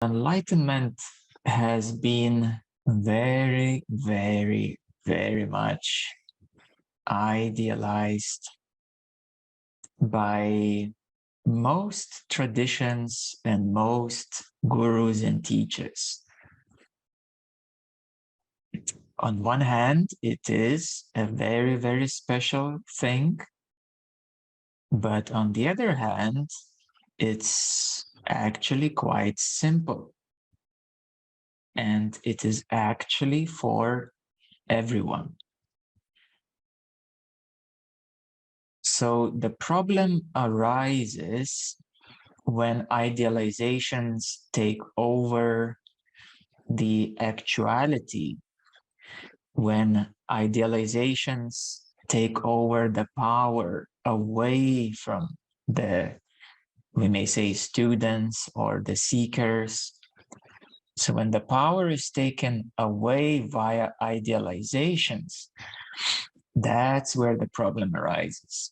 Enlightenment has been very, very, very much idealized by most traditions and most gurus and teachers. On one hand, it is a very, very special thing. But on the other hand, it's actually quite simple. And it is actually for everyone. So the problem arises when idealizations take over the actuality, when idealizations take over the power away from the, we may say, students or the seekers. So when the power is taken away via idealizations, that's where the problem arises.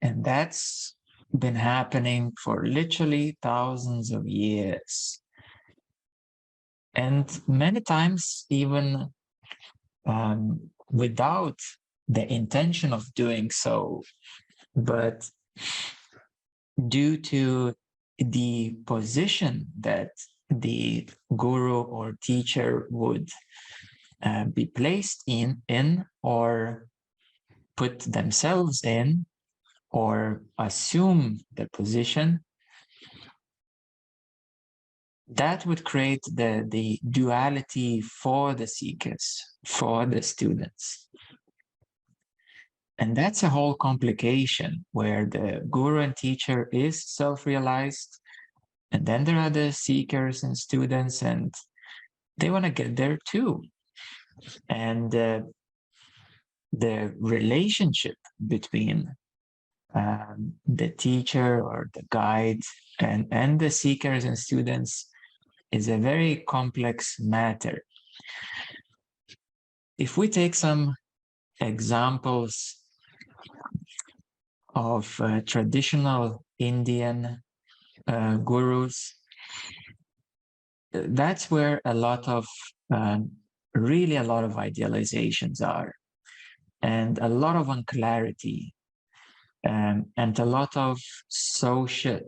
And that's been happening for literally thousands of years. And many times even without the intention of doing so, but due to the position that the guru or teacher would be placed in or put themselves in or assume the position, that would create the duality for the seekers, for the students. And that's a whole complication where the guru and teacher is self-realized, and then there are the seekers and students, and they want to get there too. And the relationship between the teacher or the guide and the seekers and students is a very complex matter. If we take some examples of traditional Indian gurus, that's where a lot of, really a lot of idealizations are, and a lot of unclarity, and a lot of social,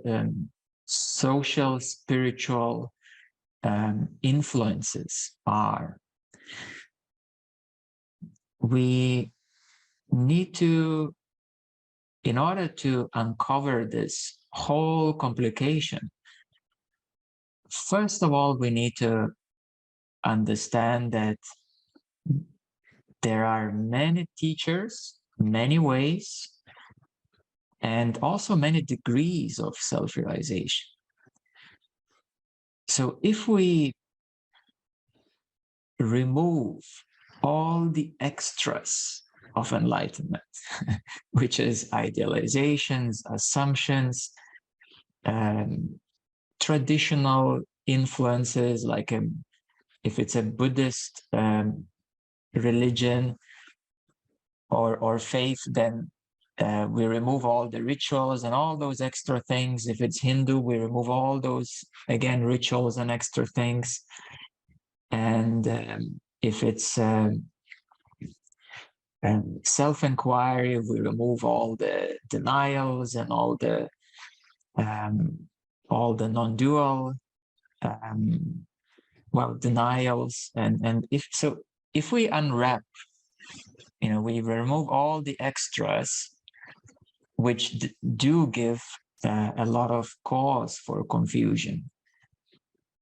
spiritual influences are. We need to, in order to uncover this whole complication, first of all, we need to understand that there are many teachers, many ways, and also many degrees of self-realization. So if we remove all the extras of enlightenment, which is idealizations, assumptions, traditional influences, like if it's a Buddhist religion or faith, then we remove all the rituals and all those extra things. If it's Hindu, we remove all those, again, rituals and extra things. And if it's self-enquiry, we remove all the denials and all the non-dual denials. And if we unwrap, we remove all the extras, which do give a lot of cause for confusion.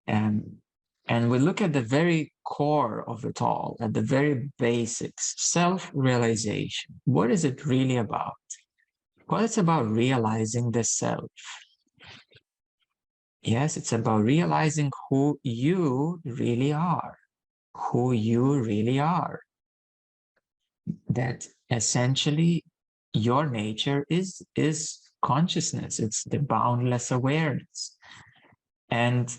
And we look at the very core of it all, at the very basics, self-realization. What is it really about? Well, it's about realizing the self. Yes, it's about realizing who you really are, that essentially your nature is consciousness. It's the boundless awareness. And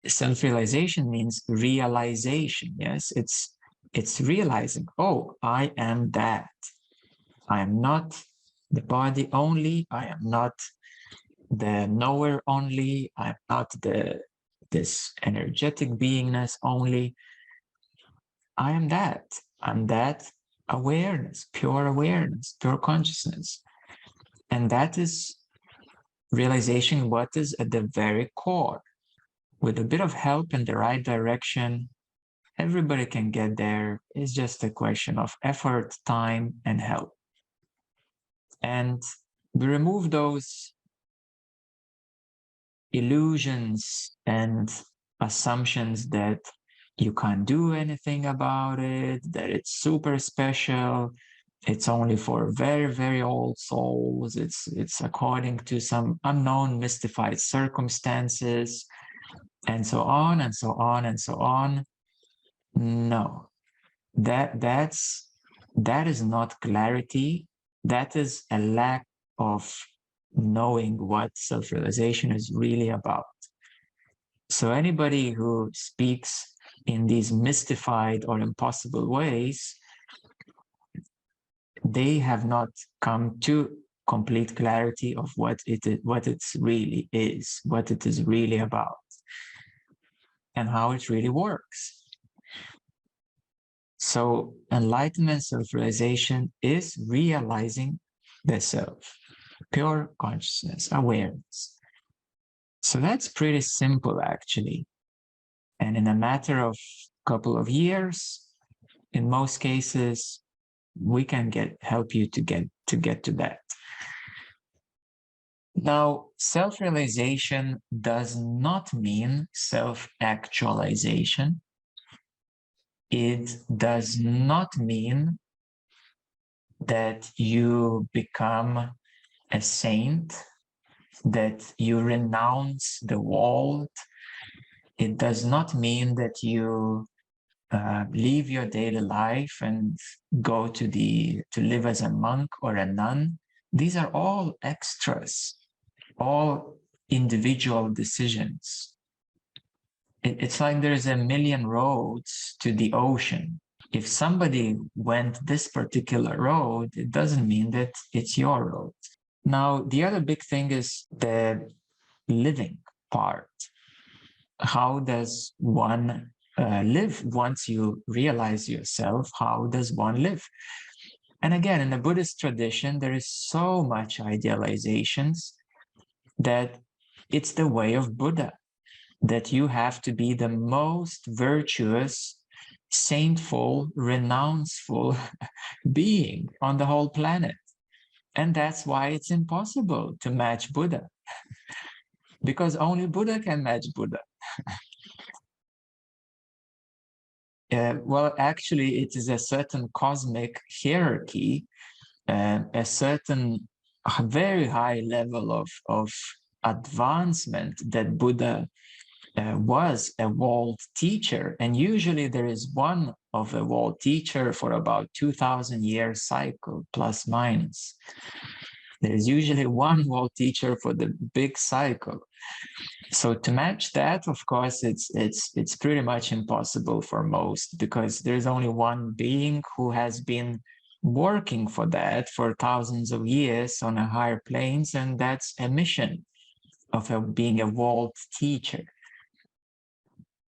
self-realization means realization. Yes, it's realizing, oh, I am that. I am not the body only. I am not the knower only. I'm not this energetic beingness only. I am that. I'm that awareness, pure consciousness. And that is realization what is at the very core. With a bit of help in the right direction, everybody can get there. It's just a question of effort, time, and help. And we remove those illusions and assumptions that you can't do anything about it, that it's super special, it's only for very, very old souls, it's according to some unknown mystified circumstances, and so on and so on and so on. No, that is not clarity. That is a lack of knowing what self-realization is really about. So anybody who speaks in these mystified or impossible ways, they have not come to complete clarity of what it really is, what it is really about, and how it really works. So enlightenment self-realization is realizing the self, pure consciousness, awareness. So that's pretty simple, actually. And in a matter of a couple of years, in most cases, we can help you to get to that. Now, self-realization does not mean self-actualization. It does not mean that you become a saint, that you renounce the world. It does not mean that you leave your daily life and go to live as a monk or a nun. These are all extras, all individual decisions. It's like there's a million roads to the ocean. If somebody went this particular road, it doesn't mean that it's your road. Now, the other big thing is the living part. How does one live once you realize yourself? How does one live? And again, in the Buddhist tradition, there is so much idealizations that it's the way of Buddha, that you have to be the most virtuous, saintful, renounceful being on the whole planet. And that's why it's impossible to match Buddha, because only Buddha can match Buddha. Well, actually, it is a certain cosmic hierarchy, a certain very high level of advancement that Buddha was a world teacher. And usually there is one of a world teacher for about 2,000 year cycle, plus minus. There is usually one world teacher for the big cycle. So to match that, of course, it's pretty much impossible for most, because there's only one being who has been working for that for thousands of years on a higher planes, and that's a mission of being a world teacher.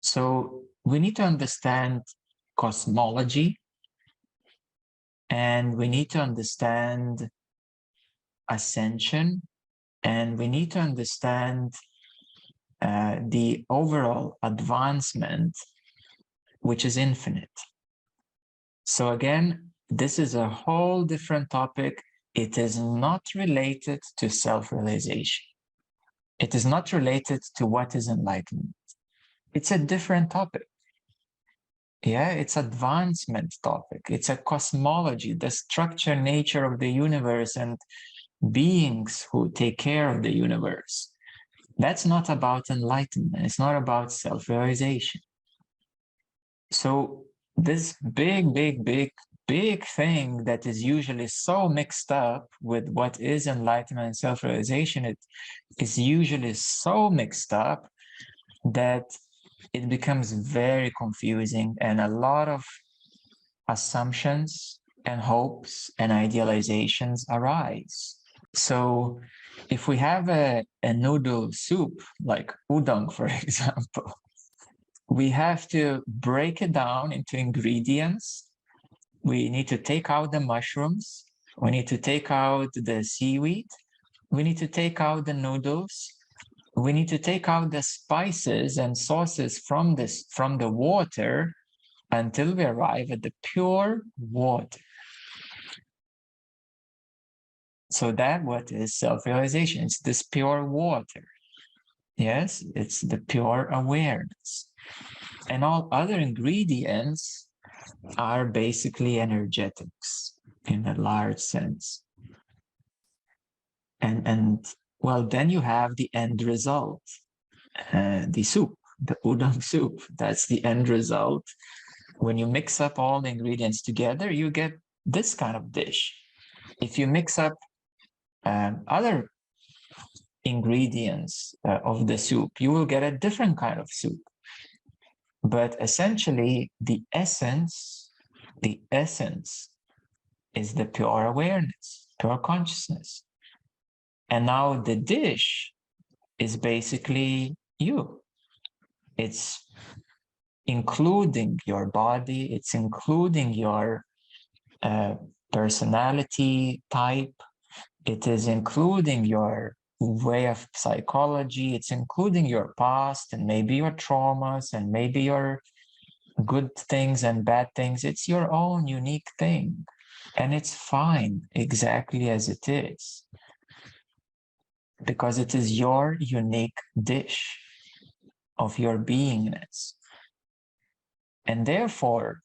So we need to understand cosmology, and we need to understand ascension, and we need to understand the overall advancement, which is infinite. So again, this is a whole different topic. It is not related to self-realization. It is not related to what is enlightenment. It's a different topic. Yeah, it's advancement topic. It's a cosmology, the structure, nature of the universe, and beings who take care of the universe. That's not about enlightenment. It's not about self-realization. So this big thing that is usually so mixed up with what is enlightenment and self-realization, it is usually so mixed up that it becomes very confusing, and a lot of assumptions and hopes and idealizations arise. So If we have a noodle soup, like udon, for example, we have to break it down into ingredients. We need to take out the mushrooms. We need to take out the seaweed. We need to take out the noodles. We need to take out the spices and sauces from the water until we arrive at the pure water. So that what is self-realization? It's this pure water. Yes, it's the pure awareness. And all other ingredients are basically energetics in a large sense. And well, then you have the end result, the soup, the udon soup. That's the end result. When you mix up all the ingredients together, you get this kind of dish. If you mix up other ingredients of the soup, you will get a different kind of soup. But essentially, the essence is the pure awareness, pure consciousness. And now the dish is basically you. It's including your body, it's including your personality type, it is including your way of psychology, it's including your past and maybe your traumas and maybe your good things and bad things. It's your own unique thing. And it's fine exactly as it is, because it is your unique dish of your beingness. And therefore,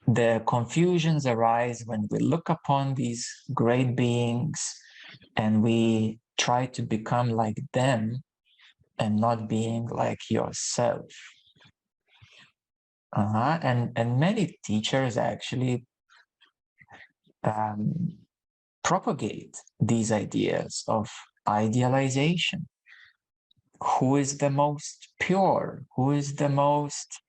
the confusions arise when we look upon these great beings and we try to become like them and not being like yourself. And many teachers actually propagate these ideas of idealization. Who is the most pure? Who is the most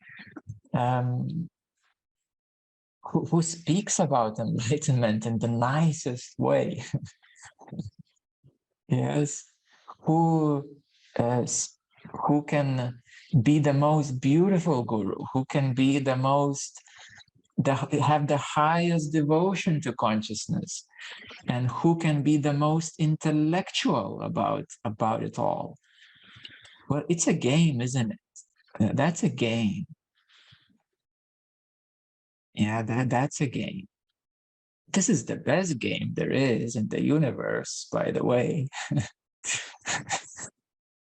who speaks about enlightenment in the nicest way? Yes, who who can be the most beautiful guru? Who can be the most have the highest devotion to consciousness, and who can be the most intellectual about it all? Well, it's a game, isn't it? That's a game. Yeah, that's a game. This is the best game there is in the universe, by the way.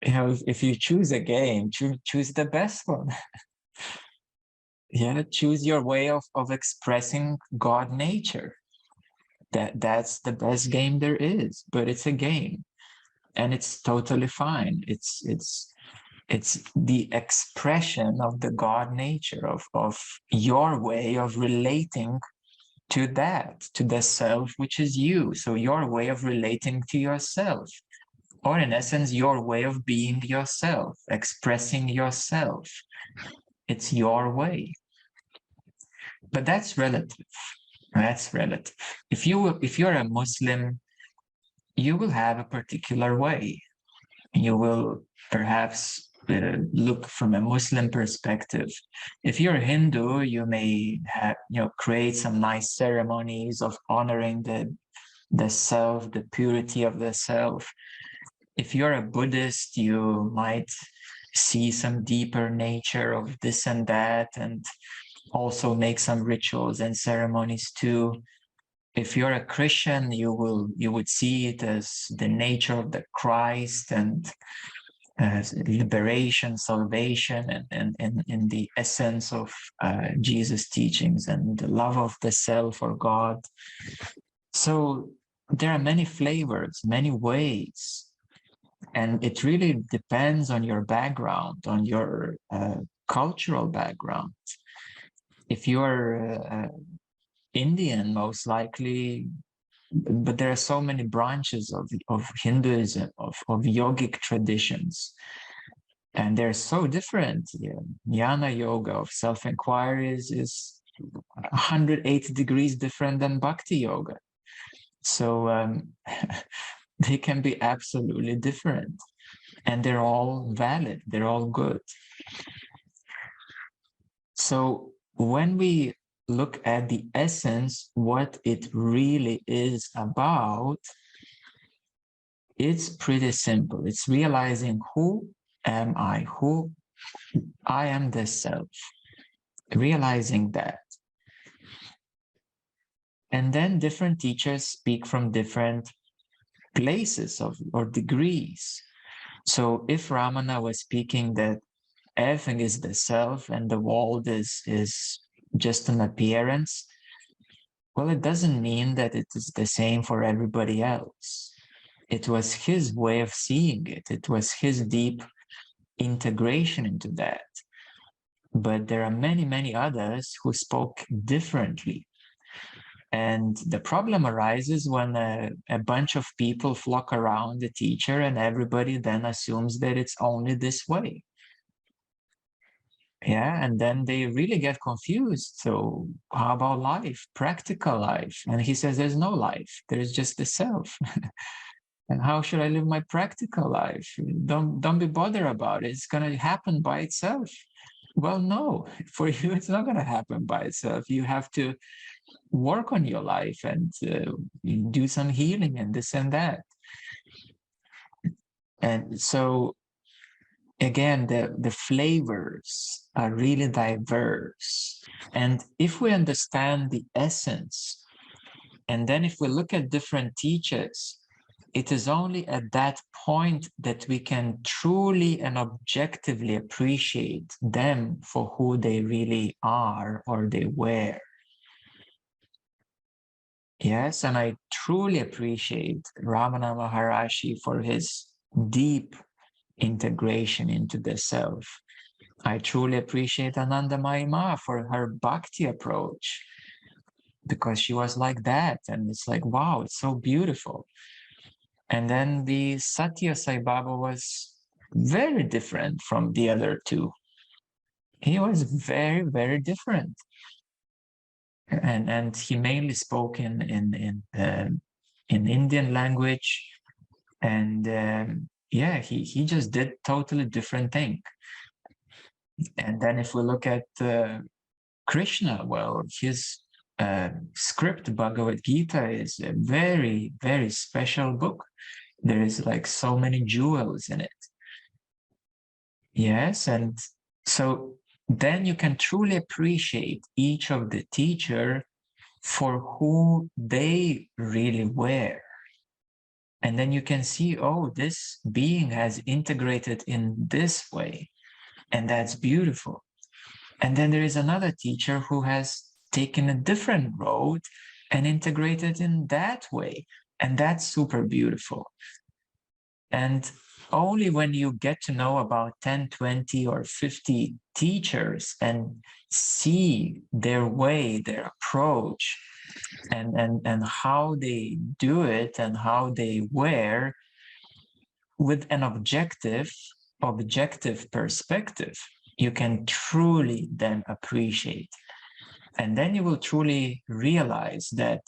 You know, if you choose a game, choose the best one. Yeah, choose your way of expressing God nature. That's the best game there is, but it's a game, and it's totally fine. It's the expression of the God nature of your way of relating to that, to the self, which is you. So your way of relating to yourself, or in essence, your way of being yourself, expressing yourself. It's your way. But that's relative. That's relative. If you're a Muslim, you will have a particular way. You will perhaps look from a Muslim perspective. If you're a Hindu, you may have, create some nice ceremonies of honoring the self, the purity of the self. If you're a Buddhist, you might see some deeper nature of this and that, and also make some rituals and ceremonies too. If you're a Christian, you would see it as the nature of the Christ and liberation, salvation, and in the essence of Jesus' teachings and the love of the self or God. So there are many flavors, many ways, and it really depends on your background, on your cultural background. If you're Indian, most likely, but there are so many branches of Hinduism, of yogic traditions, and they're so different. Yeah. Jnana yoga of self-enquiry is 180 degrees different than bhakti yoga. So they can be absolutely different, and they're all valid, they're all good. So when we look at the essence, what it really is about, it's pretty simple. It's realizing who am I, who I am the self, realizing that. And then different teachers speak from different places or degrees. So if Ramana was speaking that everything is the self and the world is just an appearance, well, it doesn't mean that it is the same for everybody else. It was his way of seeing it. It was his deep integration into that. But there are many, many others who spoke differently. And the problem arises when a bunch of people flock around the teacher and everybody then assumes that it's only this way. Yeah, and then they really get confused. So how about life, practical life? And he says there's no life, there's just the self. And how should I live my practical life? Don't be bothered about it. It's gonna happen by itself. Well, no, for you, it's not gonna happen by itself. You have to work on your life and do some healing and this and that. And so again, the flavors are really diverse. And if we understand the essence, and then if we look at different teachers, it is only at that point that we can truly and objectively appreciate them for who they really are or they were. Yes, and I truly appreciate Ramana Maharishi for his deep integration into the self. I truly appreciate Anandamayi Ma for her bhakti approach, because she was like that. And it's like, wow, it's so beautiful. And then the Satya Sai Baba was very different from the other two. He was very, very different. And he mainly spoke in Indian language. And yeah, he just did totally different thing. And then if we look at Krishna, well, his script Bhagavad Gita is a very, very special book. There is like so many jewels in it. Yes, and so then you can truly appreciate each of the teacher for who they really were. And then you can see, oh, this being has integrated in this way, and that's beautiful. And then there is another teacher who has taken a different road and integrated in that way, and that's super beautiful. And only when you get to know about 10, 20, or 50 teachers and see their way, their approach, and how they do it and how they were with an objective perspective, you can truly then appreciate. And then you will truly realize that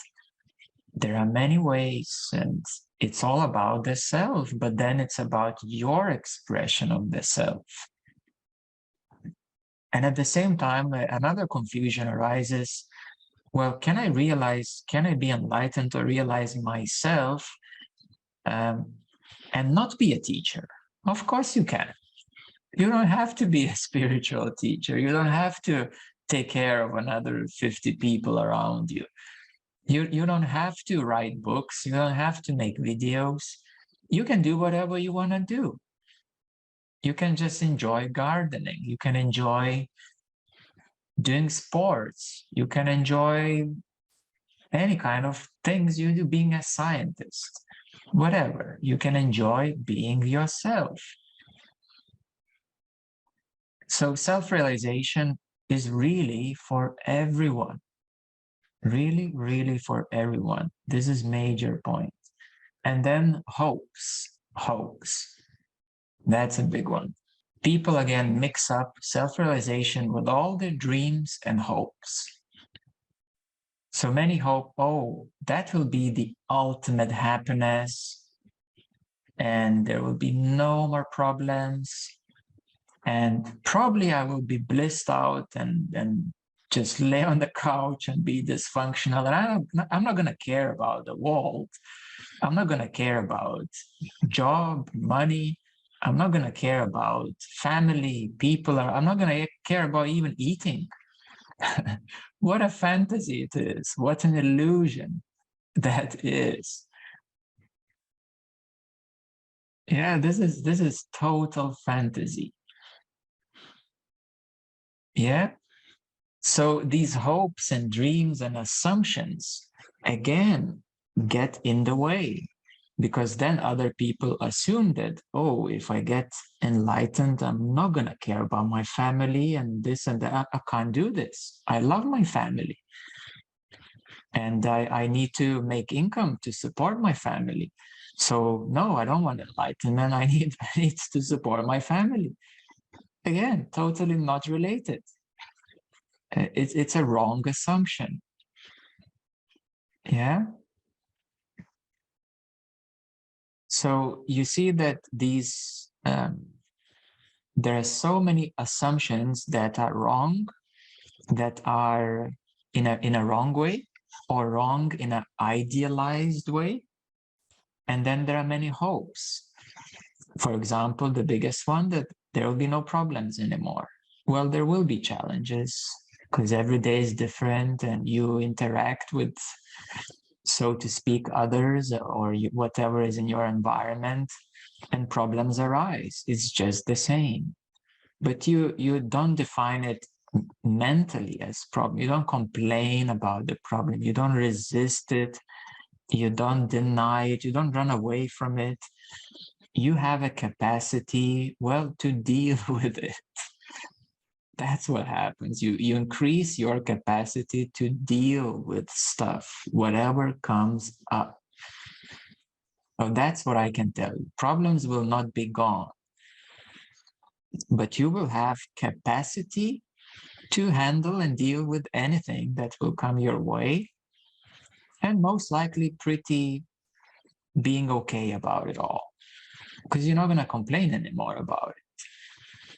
there are many ways and it's all about the self, but then it's about your expression of the self. And at the same time, another confusion arises. Well, can I be enlightened or realize myself and not be a teacher? Of course you can. You don't have to be a spiritual teacher. You don't have to take care of another 50 people around you. You don't have to write books. You don't have to make videos. You can do whatever you want to do. You can just enjoy gardening. You can enjoy doing sports. You can enjoy any kind of things you do, being a scientist, whatever. You can enjoy being yourself. So self-realization is really for everyone. Really, really for everyone. This is major point. And then hopes. That's a big one. People again mix up self-realization with all their dreams and hopes. So many hope, oh, that will be the ultimate happiness, and there will be no more problems, and probably I will be blissed out and just lay on the couch and be dysfunctional. And I'm not going to care about the world. I'm not going to care about job, money. I'm not going to care about family, people. I'm not going to care about even eating. What a fantasy it is. What an illusion that is. Yeah, this is total fantasy. Yeah. So these hopes and dreams and assumptions, again, get in the way, because then other people assume that, oh, if I get enlightened, I'm not going to care about my family and this and that. I can't do this. I love my family. And I need to make income to support my family. So no, I don't want enlightenment. I need to support my family. Again, totally not related. It's a wrong assumption. Yeah. So you see that there are so many assumptions that are wrong, that are in a wrong way, or wrong in an idealized way. And then there are many hopes. For example, the biggest one, that there will be no problems anymore. Well, there will be challenges, because every day is different and you interact with, so to speak, others, or whatever is in your environment, and problems arise. It's just the same. But you don't define it mentally as problem. You don't complain about the problem. You don't resist it. You don't deny it. You don't run away from it. You have a capacity, well, to deal with it. That's what happens. You increase your capacity to deal with stuff, whatever comes up. So that's what I can tell you. Problems will not be gone, but you will have capacity to handle and deal with anything that will come your way, and most likely pretty being okay about it all, because you're not going to complain anymore about it.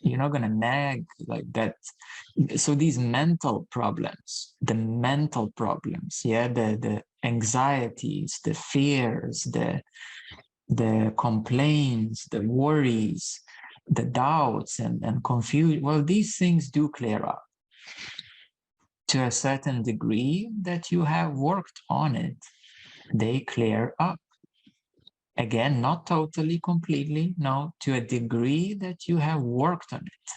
You're not going to nag like that. So these mental problems, yeah, the anxieties, the fears, the complaints, the worries, the doubts and confusion, well, these things do clear up to a certain degree that you have worked on it. They clear up. Again, not totally, completely, no, to a degree that you have worked on it,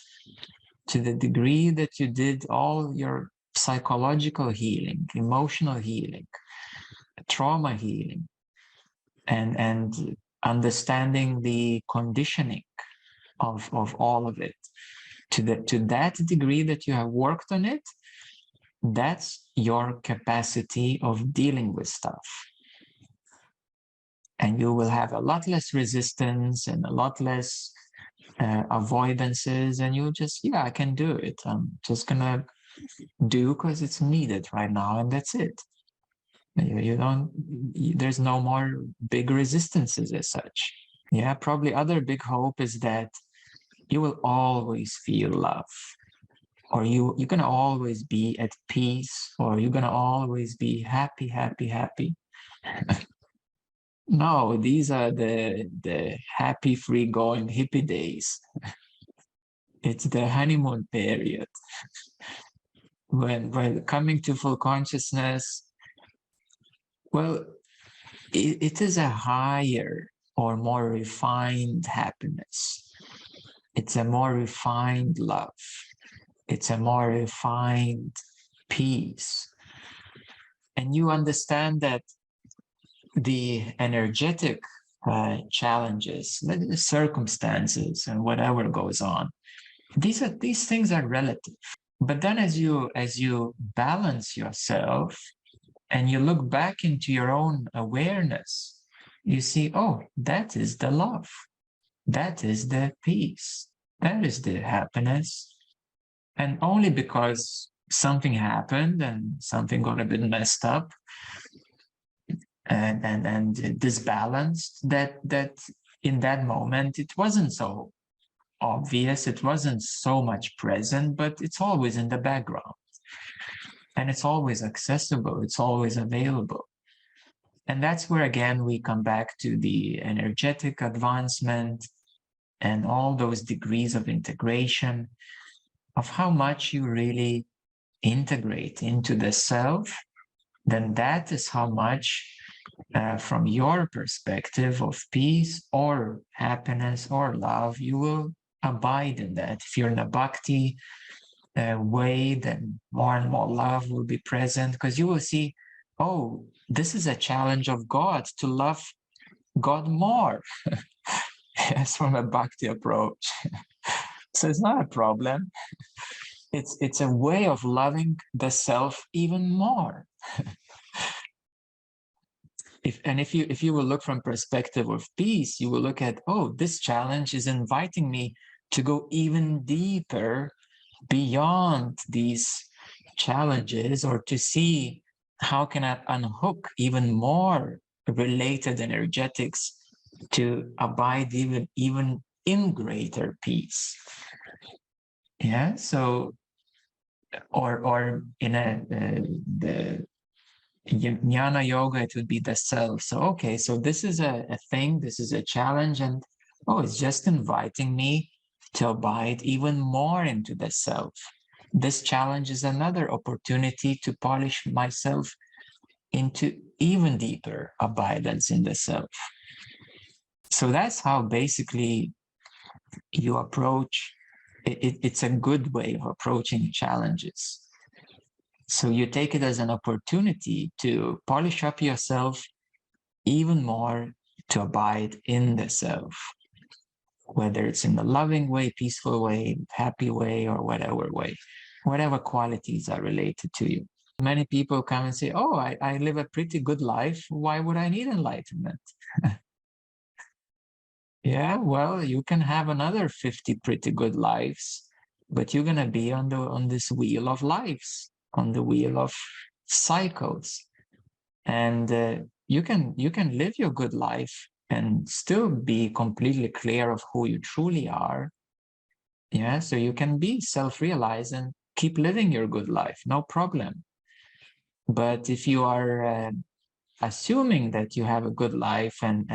to the degree that you did all your psychological healing, emotional healing, trauma healing, and understanding the conditioning of all of it. To that degree that you have worked on it, that's your capacity of dealing with stuff. And you will have a lot less resistance and a lot less avoidances, and you'll just, yeah, I can do it. I'm just gonna do because it's needed right now, and that's it. You don't, there's no more big resistances as such. Yeah, probably other big hope is that you will always feel love, or you're gonna always be at peace, or you're gonna always be happy, happy, happy. No, these are the happy, free going hippie days. It's the honeymoon period. When coming to full consciousness, well, it is a higher or more refined happiness. It's a more refined love. It's a more refined peace. And you understand that the energetic challenges, the circumstances, and whatever goes on, these things are relative. But then as you balance yourself and you look back into your own awareness, you see, oh, that is the love. That is the peace. That is the happiness. And only because something happened and something got a bit messed up and disbalanced, that in that moment it wasn't so obvious, it wasn't so much present, but it's always in the background and it's always accessible, it's always available. And that's where again we come back to the energetic advancement and all those degrees of integration, of how much you really integrate into the self. Then that is how much, from your perspective of peace or happiness or love, you will abide in that. If you're in a bhakti way, then more and more love will be present, because you will see, oh, this is a challenge of God to love God more. Yes, from a bhakti approach. So it's not a problem. It's a way of loving the self even more. If you will look from perspective of peace, you will look at, oh, this challenge is inviting me to go even deeper beyond these challenges, or to see how can I unhook even more related energetics to abide even in greater peace. Yeah. So, or in the jnana yoga, it would be the self. So, okay, so this is a thing, this is a challenge, and oh, it's just inviting me to abide even more into the self. This challenge is another opportunity to polish myself into even deeper abidance in the self. So that's how basically you approach it. It's a good way of approaching challenges. So you take it as an opportunity to polish up yourself even more, to abide in the self, whether it's in the loving way, peaceful way, happy way, or whatever qualities are related to you. Many people come and say, oh, I live a pretty good life. Why would I need enlightenment? Yeah, well, you can have another 50 pretty good lives, but you're gonna be on this wheel of lives, on the wheel of cycles. And you can live your good life and still be completely clear of who you truly are. Yeah, so you can be self-realized and keep living your good life, no problem. But if you are assuming that you have a good life and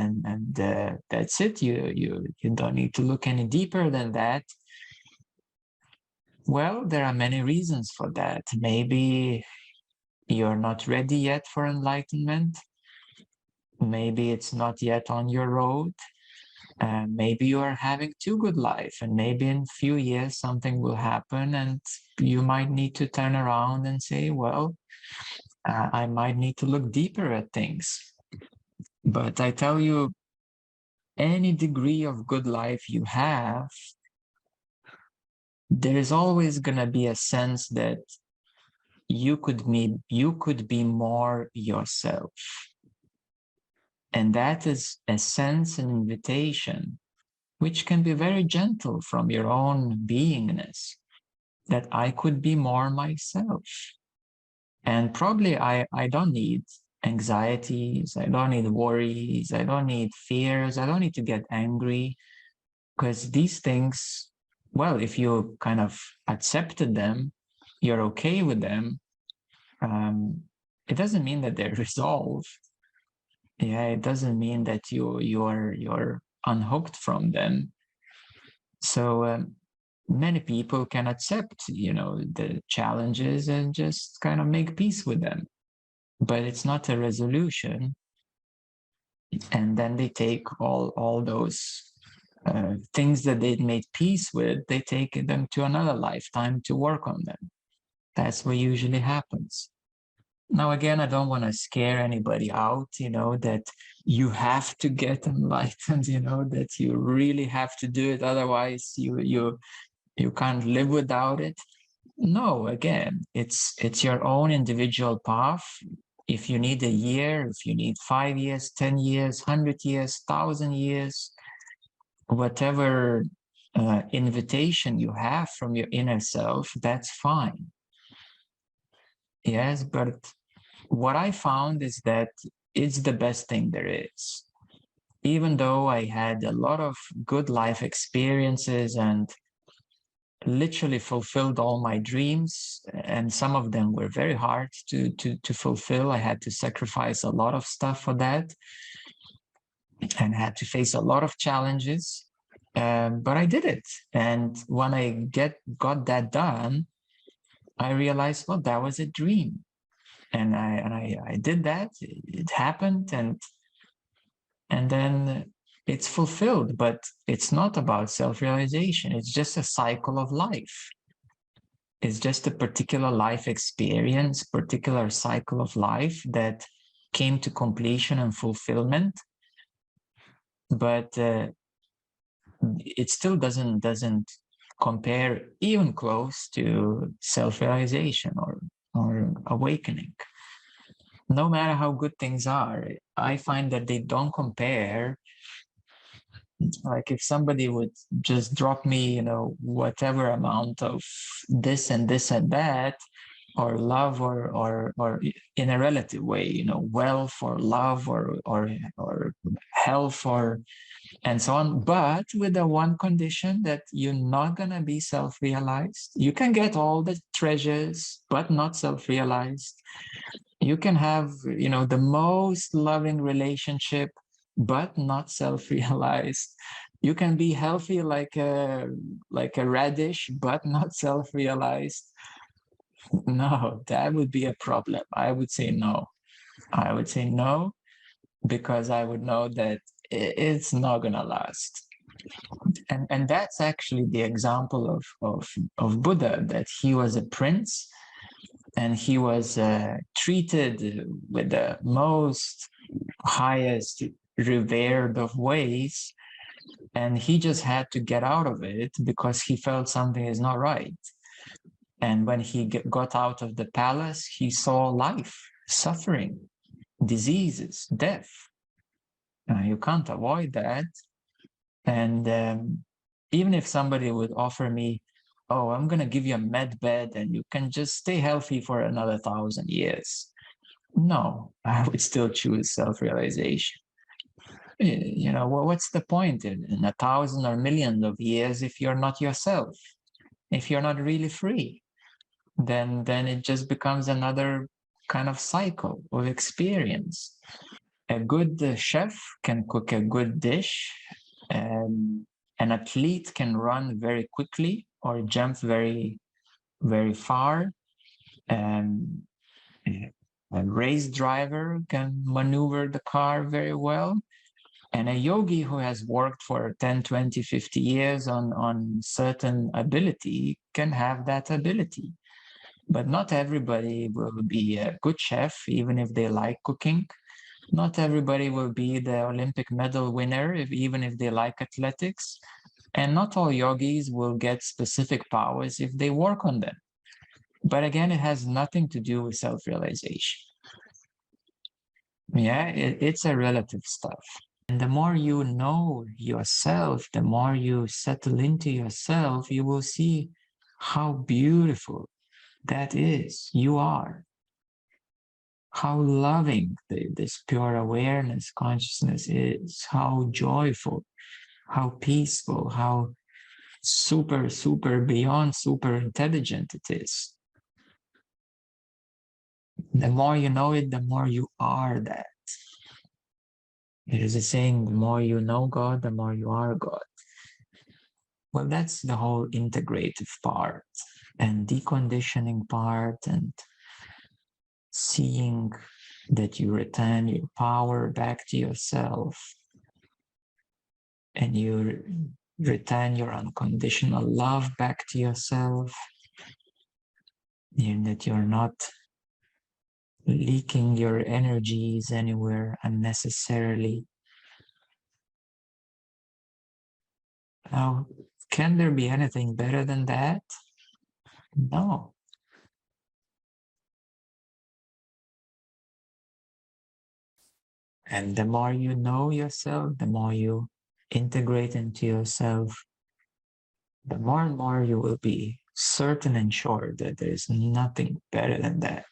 that's it, you don't need to look any deeper than that. Well, there are many reasons for that. Maybe you're not ready yet for enlightenment. Maybe it's not yet on your road. Maybe you are having too good life, and maybe in a few years something will happen and you might need to turn around and say, well, I might need to look deeper at things. But I tell you, any degree of good life you have, there is always going to be a sense that you could be more yourself. And that is a sense, an invitation, which can be very gentle from your own beingness, that I could be more myself. And probably I don't need anxieties, I don't need worries, I don't need fears, I don't need to get angry, because these things, well, if you kind of accepted them, you're okay with them, it doesn't mean that they're resolved. Yeah, it doesn't mean that you're unhooked from them. So many people can accept, the challenges and just kind of make peace with them, but it's not a resolution. And then they take all those things that they'd made peace with, they take them to another lifetime to work on them. That's what usually happens. Now, again, I don't want to scare anybody out, that you have to get enlightened, that you really have to do it. Otherwise, you can't live without it. No, again, it's your own individual path. If you need a year, if you need 5 years, 10 years, 100 years, 1,000 years, whatever invitation you have from your inner self, that's fine. Yes, but what I found is that it's the best thing there is. Even though I had a lot of good life experiences and literally fulfilled all my dreams, and some of them were very hard to fulfill. I had to sacrifice a lot of stuff for that and had to face a lot of challenges. But I did it. And when I got that done, I realized, well, that was a dream. And I did that. It happened, and then it's fulfilled. But it's not about self-realization. It's just a cycle of life. It's just a particular life experience, particular cycle of life that came to completion and fulfillment. But it still doesn't compare even close to self-realization or awakening. No matter how good things are, I find that they don't compare. Like if somebody would just drop me, whatever amount of this and this and that, or love, or in a relative way, wealth or love or health or and so on, but with the one condition that you're not gonna be self-realized. You can get all the treasures, but not self-realized. You can have, the most loving relationship, but not self-realized. You can be healthy like a radish, but not self-realized. No, that would be a problem. I would say no. I would say no, because I would know that it's not gonna last. And that's actually the example of Buddha, that he was a prince and he was treated with the most highest revered of ways, and he just had to get out of it because he felt something is not right. And when he got out of the palace, he saw life, suffering, diseases, death. You can't avoid that. And even if somebody would offer me, oh, I'm going to give you a med bed and you can just stay healthy for another 1,000 years. No, I would still choose self-realization. What's the point in 1,000 or millions of years if you're not yourself? If you're not really free, then it just becomes another kind of cycle of experience. A good chef can cook a good dish. An athlete can run very quickly or jump very, very far. And a race driver can maneuver the car very well. And a yogi who has worked for 10, 20, 50 years on certain ability can have that ability. But not everybody will be a good chef, even if they like cooking. Not everybody will be the Olympic medal winner, even if they like athletics. And not all yogis will get specific powers if they work on them. But again, it has nothing to do with self-realization. Yeah, it's a relative stuff. And the more you know yourself, the more you settle into yourself, you will see how beautiful that is. You are. How loving this pure awareness consciousness is, how joyful, how peaceful, how super, super beyond super intelligent it is. The more you know it, the more you are that. There is a saying, the more you know God, the more you are God. Well, that's the whole integrative part and deconditioning part and seeing that you return your power back to yourself and you return your unconditional love back to yourself, and that you're not leaking your energies anywhere unnecessarily. Now, can there be anything better than that? No. And the more you know yourself, the more you integrate into yourself, the more and more you will be certain and sure that there is nothing better than that.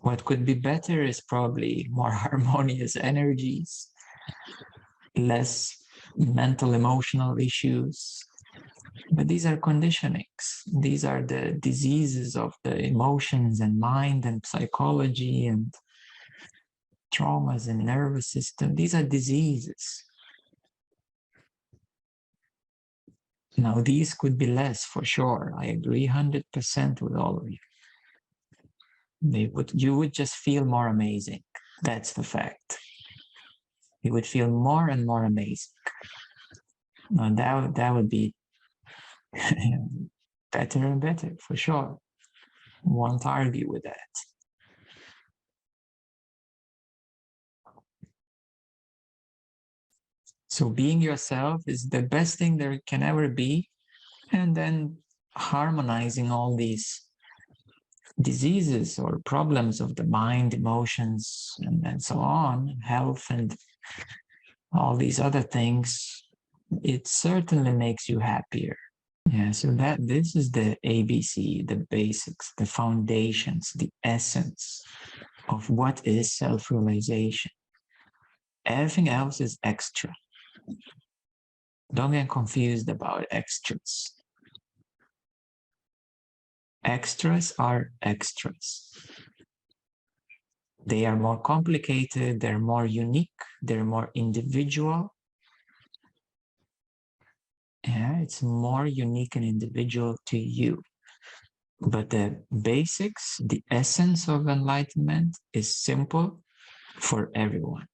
What could be better is probably more harmonious energies, less mental, emotional issues. But these are conditionings. These are the diseases of the emotions and mind and psychology and traumas and nervous system. These are diseases. Now, these could be less for sure. I agree 100% with all of you. You would just feel more amazing. That's the fact. You would feel more and more amazing. Now, that would be better and better for sure. Won't argue with that. So being yourself is the best thing there can ever be. And then harmonizing all these diseases or problems of the mind, emotions, and so on, health and all these other things, it certainly makes you happier. Yeah, so this is the ABC, the basics, the foundations, the essence of what is self-realization. Everything else is extra. Don't get confused about extras. Extras are extras. They are more complicated, they're more unique, they're more individual. Yeah, it's more unique and individual to you. But the basics, the essence of enlightenment is simple for everyone.